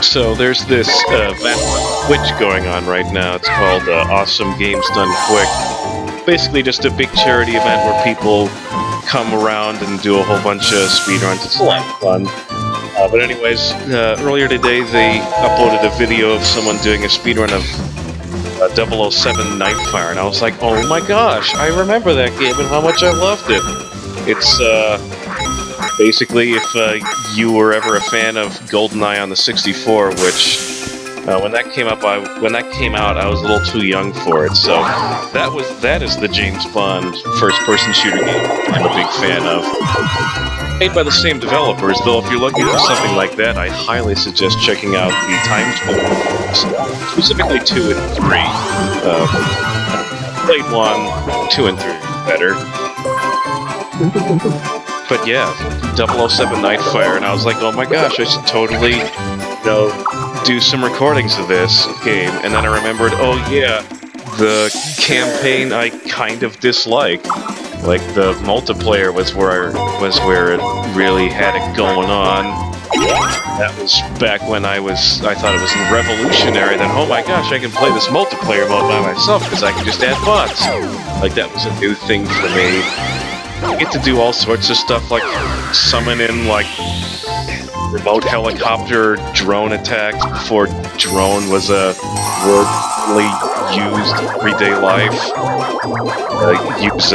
So there's this event on Twitch going on right now. It's called Awesome Games Done Quick. Basically just a big charity event where people come around and do a whole bunch of speedruns. It's a lot of fun. But anyways, earlier today they uploaded a video of someone doing a speedrun of 007 Nightfire, and I was like, oh my gosh, I remember that game and how much I loved it. It's basically if you were ever a fan of GoldenEye on the 64, which when that came out, I was a little too young for it. So that is the James Bond first-person shooter game I'm a big fan of. Made by the same developers, though if you're looking for something like that, I highly suggest checking out the Times specifically 2 and 3. Played 1, 2 and 3 better. But yeah, 007 Nightfire, and I was like, oh my gosh, I should totally, do some recordings of this game. And then I remembered, oh yeah, the campaign I kind of dislike. Like, the multiplayer was where it really had it going on. That was back when I thought it was revolutionary, that, oh my gosh, I can play this multiplayer mode by myself because I can just add bots. Like, that was a new thing for me. You get to do all sorts of stuff, like summon in, like, remote helicopter drone attacks before drone was a word really used in everyday life. Use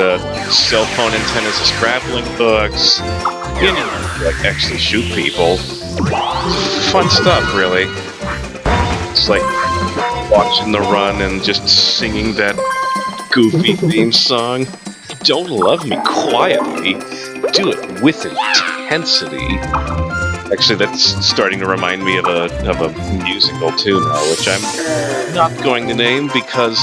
cell phone antennas as grappling hooks. You know, like, actually shoot people. Fun stuff, really. It's like watching the run and just singing that goofy theme song. Don't love me quietly, do it with intensity. Actually, that's starting to remind me of a musical too now, which I'm not going to name because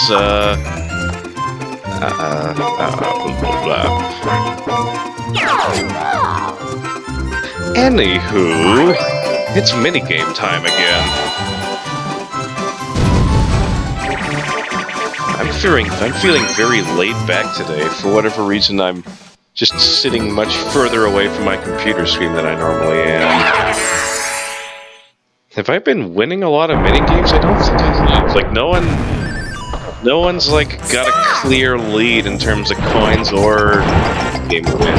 Anywho, it's minigame time again. I'm feeling very laid back today. For whatever reason, I'm just sitting much further away from my computer screen than I normally am. Have I been winning a lot of minigames? I don't think I have. Like, no one's like got a clear lead in terms of coins or game win.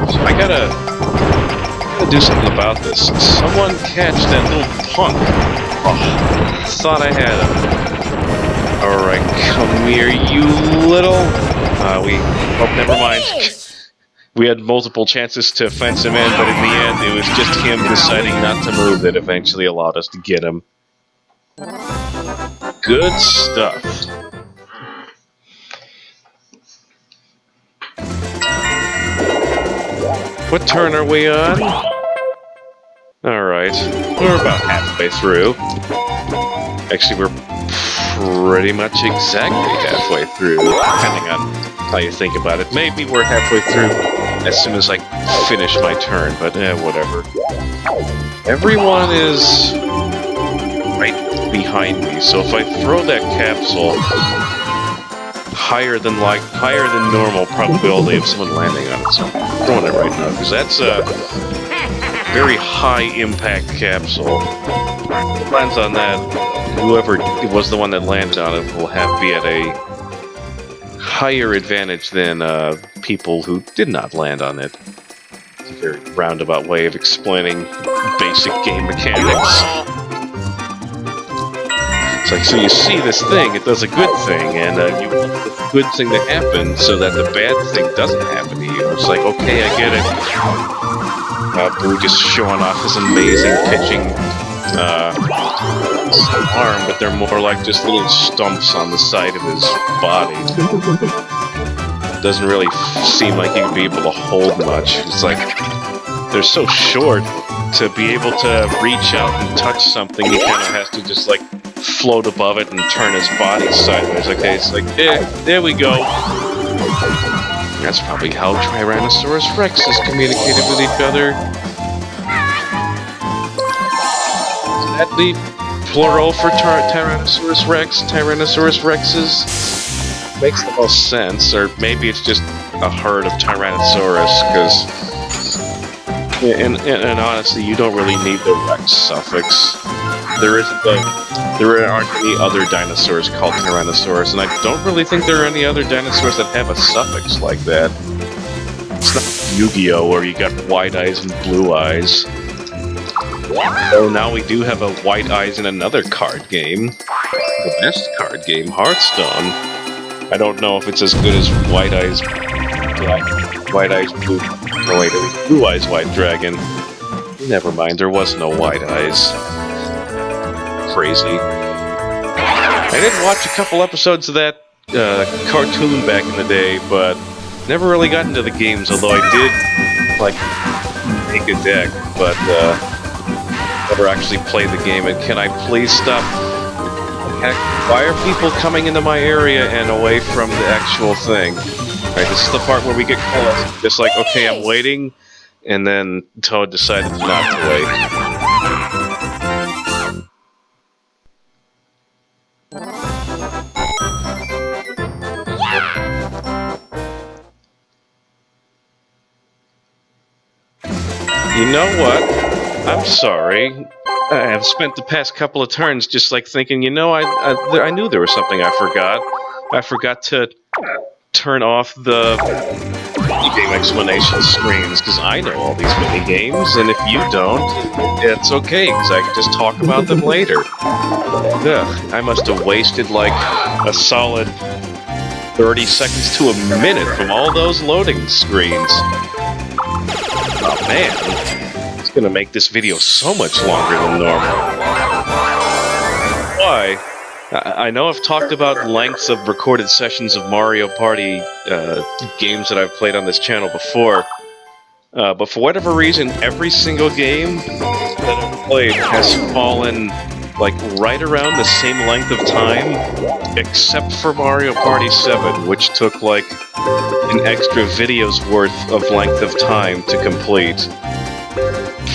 So I gotta do something about this. Someone catch that little punk. Oh, thought I had him. Alright, come here, you little... Oh, never mind. We had multiple chances to fence him in, but in the end, it was just him deciding not to move that eventually allowed us to get him. Good stuff. What turn are we on? Alright, we're about halfway through. Actually, we're pretty much exactly halfway through, depending on how you think about it. Maybe we're halfway through as soon as I finish my turn, but whatever. Everyone is right behind me, so if I throw that capsule higher than normal probability of someone landing on it, so I'm throwing it right now, because that's a very high impact capsule. If it lands on that, whoever was the one that landed on it will be at a higher advantage than people who did not land on it. It's a very roundabout way of explaining basic game mechanics. It's like, so you see this thing, it does a good thing, and you want the good thing to happen so that the bad thing doesn't happen to you. It's like, okay, I get it. Boo just showing off his amazing pitching arm, but they're more like just little stumps on the side of his body. Doesn't really seem like he would be able to hold much. It's like, they're so short, to be able to reach out and touch something, he kind of has to just like float above it and turn his body sideways. Okay, it's like, there we go. That's probably how Tyrannosaurus Rexes communicated with each other. Is that the plural for Tyrannosaurus Rex? Tyrannosaurus Rexes? Makes the most sense, or maybe it's just a herd of Tyrannosaurus, because And honestly, you don't really need the Rex suffix. There aren't any other dinosaurs called Tyrannosaurus, and I don't really think there are any other dinosaurs that have a suffix like that. It's not Yu-Gi-Oh! Where you got white eyes and blue eyes. So now we do have a white eyes in another card game. The best card game, Hearthstone. I don't know if it's as good as White Eyes Blue. No, wait, it was Blue Eyes White Dragon. Never mind, there was no White Eyes. Crazy. I did watch a couple episodes of that cartoon back in the day, but never really got into the games, although I did, like, make a deck, but never actually played the game. And can I please stop? Heck, why are people coming into my area and away from the actual thing? Alright, this is the part where we get close. Just like, okay, I'm waiting, and then Toad decided not to wait. You know what? I'm sorry. I have spent the past couple of turns just like thinking, you know, I knew there was something I forgot. I forgot to turn off the game explanation screens, because I know all these mini-games, and if you don't, it's okay, because I can just talk about them later. Ugh, I must have wasted like a solid 30 seconds to a minute from all those loading screens. Oh man, it's gonna make this video so much longer than normal. Why? I know I've talked about lengths of recorded sessions of Mario Party games that I've played on this channel before, but for whatever reason, every single game that I've played has fallen like right around the same length of time, except for Mario Party 7, which took like an extra video's worth of length of time to complete.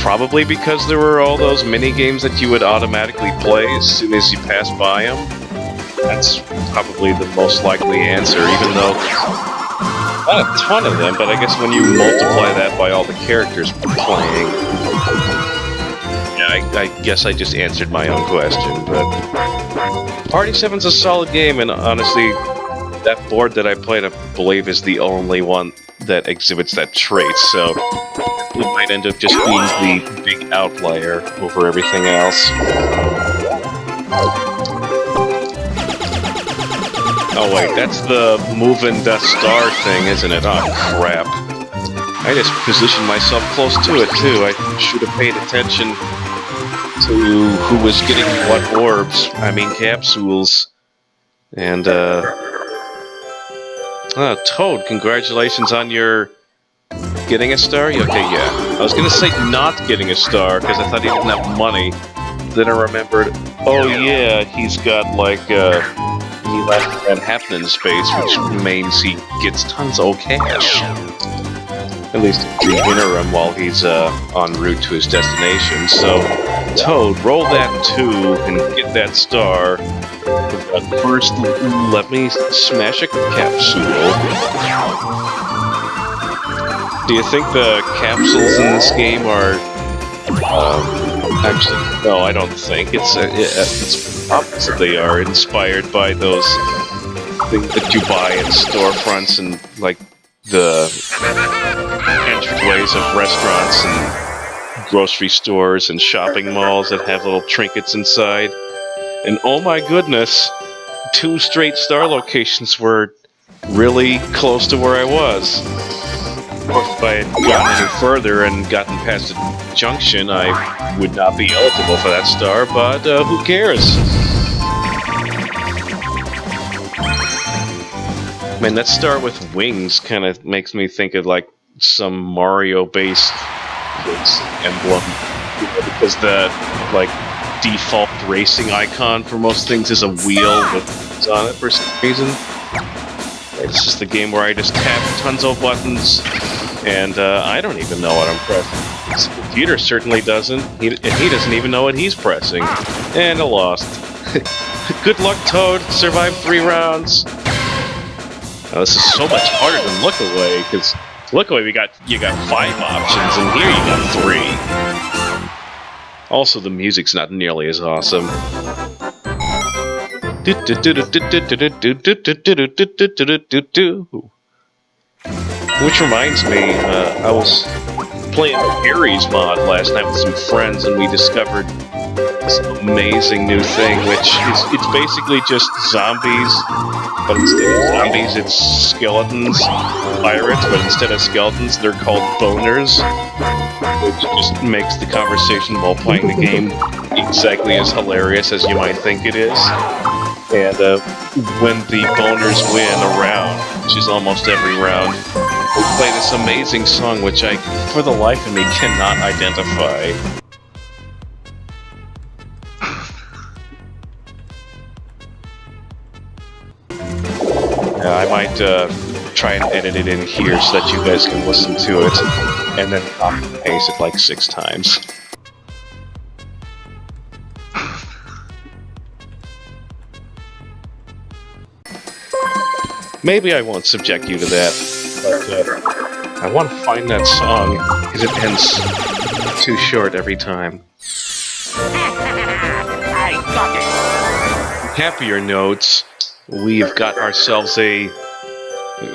Probably because there were all those mini-games that you would automatically play as soon as you passed by them. That's probably the most likely answer, even though not a ton of them, but I guess when you multiply that by all the characters playing... Yeah, I guess I just answered my own question, but... Party 7's a solid game, and honestly, that board that I played, I believe, is the only one that exhibits that trait, so... it might end up just being the big outlier over everything else. Oh wait, that's the moving Death Star thing, isn't it? Oh crap. I just positioned myself close to it too. I should have paid attention to who was getting what orbs, capsules. And Toad, congratulations on your... getting a star? Okay, yeah. I was gonna say not getting a star, because I thought he didn't have money. Then I remembered, oh yeah, he's got like, he left that happen in space, which means he gets tons of cash. At least in the interim while he's en route to his destination. So, Toad, roll that 2 and get that star. But first, let me smash a capsule. Do you think the capsules in this game are... actually, no, I don't think. It's opposite. They are inspired by those things that you buy in storefronts and, like, the entryways of restaurants and grocery stores and shopping malls that have little trinkets inside. And oh my goodness, 2 straight star locations were really close to where I was. Of course, if I had gotten any further and gotten past the junction, I would not be eligible for that star, but who cares? Man, that star with wings kind of makes me think of like some Mario-based emblem, because the like default racing icon for most things is a wheel with wings on it for some reason. It's just the game where I just tap tons of buttons, and I don't even know what I'm pressing. This computer certainly doesn't. He doesn't even know what he's pressing. And I lost. Good luck, Toad. Survived 3 rounds. Now, this is so much harder than look away, because Luckily, you got 5 options, and here you got 3. Also, the music's not nearly as awesome. Which reminds me, I was playing the Ares mod last night with some friends, and we discovered this amazing new thing, which is it's basically just zombies, but instead of zombies, it's skeletons, pirates, but instead of skeletons, they're called boners, which just makes the conversation while playing the game exactly as hilarious as you might think it is. And when the boners win a round, which is almost every round, we play this amazing song, which I, for the life of me, cannot identify. I might try and edit it in here so that you guys can listen to it, and then copy and paste it like 6 times. Maybe I won't subject you to that, but I want to find that song, because it ends too short every time. I got it. Happier notes, we've got ourselves a...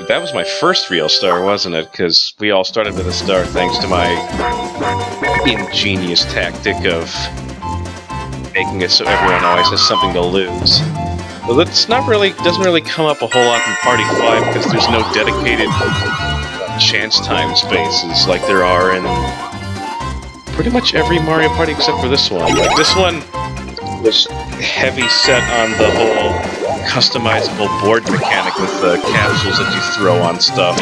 That was my first real star, wasn't it? Because we all started with a star thanks to my ingenious tactic of making it so everyone always has something to lose. Well, that's not really, doesn't really come up a whole lot in Party 5 because there's no dedicated chance time spaces like there are in pretty much every Mario Party except for this one. Like, this one was heavy set on the whole customizable board mechanic with the capsules that you throw on stuff.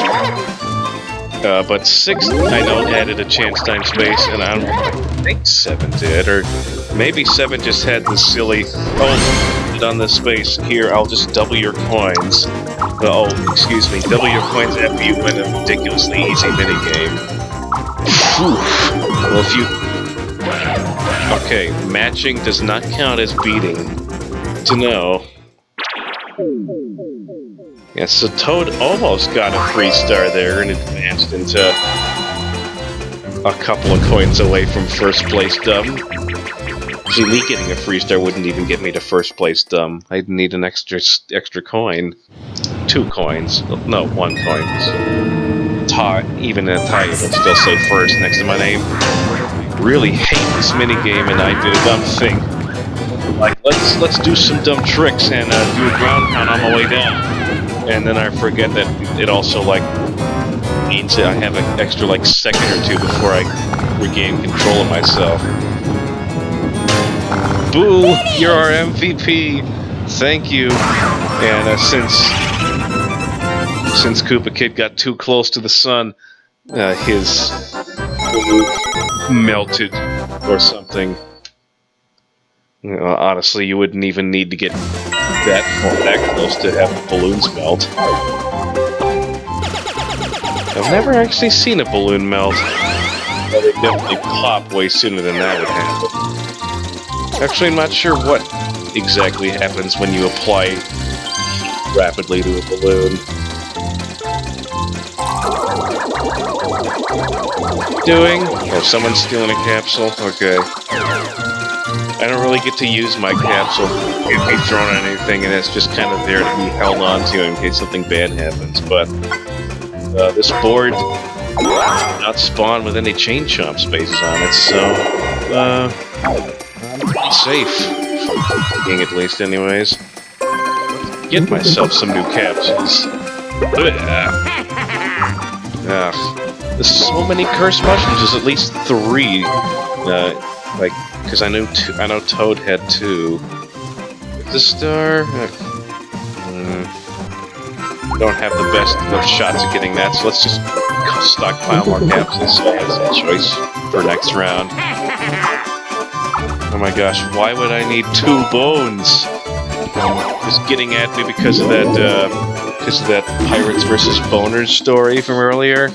But 6, I know, added a chance time space, and I don't think 7 did, or maybe 7 just had the silly, on this space here, I'll just double your coins. Excuse me, double your coins after you win a ridiculously easy minigame. Well, if you... Okay, matching does not count as beating. To know. Yeah, so Toad almost got a free star there and advanced into a couple of coins away from first place dumb. See, me getting a free star wouldn't even get me to first place dumb. I'd need an extra coin. 2 coins. No, 1 coin. Even in a tie, it would still say first next to my name. I really hate this minigame, and I did a dumb thing. Like, let's do some dumb tricks and do a ground pound on the way down. And then I forget that it also, like, means that I have an extra, like, second or 2 before I regain control of myself. Boo! You're our MVP! Thank you! And since Koopa Kid got too close to the sun, his balloon melted or something. You know, honestly, you wouldn't even need to get that close to have the balloons melt. I've never actually seen a balloon melt. But they definitely pop way sooner than that would happen. Actually, I'm not sure what exactly happens when you apply rapidly to a balloon. Doing? Oh, someone's stealing a capsule? Okay. I don't really get to use my capsule. It can't be thrown on anything, and it's just kind of there to be held on to in case something bad happens. But this board does not spawn with any chain chomp spaces on it, so I'm pretty safe. Being at least, anyways. Get myself some new capsules. There's so many cursed mushrooms. There's at least 3. Like, because I know Toad had 2. The star. Don't have the best of shots at getting that, so let's just stockpile more capsules so I have that choice for next round. Oh my gosh, why would I need 2 bones? Just getting at me because of that Pirates vs. Boners story from earlier.